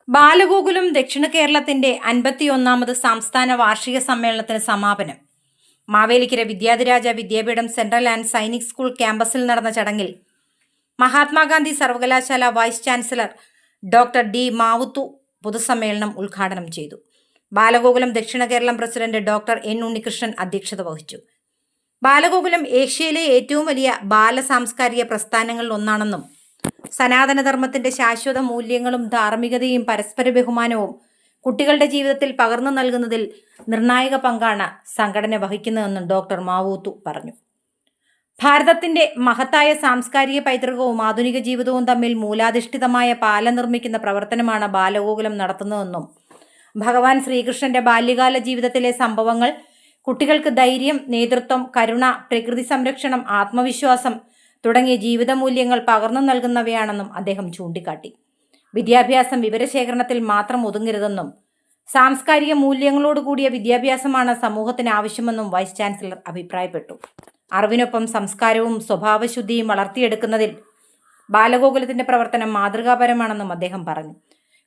ബാലഗോകുലം ദക്ഷിണ കേരളത്തിന്റെ 51ാമത് സംസ്ഥാന വാർഷിക സമ്മേളനത്തിന് സമാപനം. Mavelikkara Vidyadhiraja Vidyapeetham central and Sainik school ക്യാമ്പസിൽ നടന്ന ചടങ്ങിൽ മഹാത്മാഗാന്ധി സർവകലാശാല vice chancellor doctor D Mavoothu പൊതുസമ്മേളനം ഉദ്ഘാടനം ചെയ്തു. Balagokulam Dakshina Keralam president doctor N Unnikrishnan അധ്യക്ഷത വഹിച്ചു. ബാലഗോകുലം ഏഷ്യയിലെ ഏറ്റവും വലിയ ബാലസാംസ്കാരിക പ്രസ്ഥാനങ്ങളിൽ ഒന്നാണെന്നും സനാതനധർമ്മത്തിന്റെ ശാശ്വത മൂല്യങ്ങളും ധാർമ്മികതയും പരസ്പര ബഹുമാനവും കുട്ടികളുടെ ജീവിതത്തിൽ പകർന്നു നൽകുന്നതിൽ നിർണായക പങ്കാണ് സംഘടന വഹിക്കുന്നതെന്നും ഡോക്ടർ മാവൂത്തു പറഞ്ഞു. ഭാരതത്തിന്റെ മഹത്തായ സാംസ്കാരിക പൈതൃകവും ആധുനിക ജീവിതവും തമ്മിൽ മൂലാധിഷ്ഠിതമായ പാലം നിർമ്മിക്കുന്ന പ്രവർത്തനമാണ് ബാലഗോകുലം നടത്തുന്നതെന്നും ഭഗവാൻ ശ്രീകൃഷ്ണന്റെ ബാല്യകാല ജീവിതത്തിലെ സംഭവങ്ങൾ കുട്ടികൾക്ക് ധൈര്യം, നേതൃത്വം, കരുണ, പ്രകൃതി സംരക്ഷണം, ആത്മവിശ്വാസം തുടങ്ങിയ ജീവിതമൂല്യങ്ങൾ പകർന്നു നൽകുന്നവയാണെന്നും അദ്ദേഹം ചൂണ്ടിക്കാട്ടി. വിദ്യാഭ്യാസം വിവരശേഖരണത്തിൽ മാത്രം ഒതുങ്ങരുതെന്നും സാംസ്കാരിക മൂല്യങ്ങളോടുകൂടിയ വിദ്യാഭ്യാസമാണ് സമൂഹത്തിന് ആവശ്യമെന്നും വൈസ് ചാൻസലർ അഭിപ്രായപ്പെട്ടു. അറിവിനൊപ്പം സംസ്കാരവും സ്വഭാവശുദ്ധിയും വളർത്തിയെടുക്കുന്നതിൽ ബാലഗോകുലത്തിന്റെ പ്രവർത്തനം മാതൃകാപരമാണെന്നും അദ്ദേഹം പറഞ്ഞു.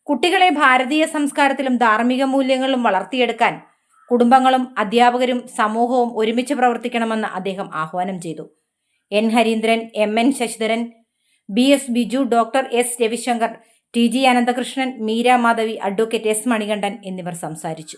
കുട്ടികളെ ഭാരതീയ സംസ്കാരത്തിലും ധാർമ്മിക മൂല്യങ്ങളിലും വളർത്തിയെടുക്കാൻ കുടുംബങ്ങളും അധ്യാപകരും സമൂഹവും ഒരുമിച്ച് പ്രവർത്തിക്കണമെന്ന് അദ്ദേഹം ആഹ്വാനം ചെയ്തു. N Harindran, M N Sasidharan, B S Biju, doctor S Ravishankar, T G Ananthakrishnan, Meera Madhavi, advocate S Manikandan എന്നിവർ സംസാരിച്ചു.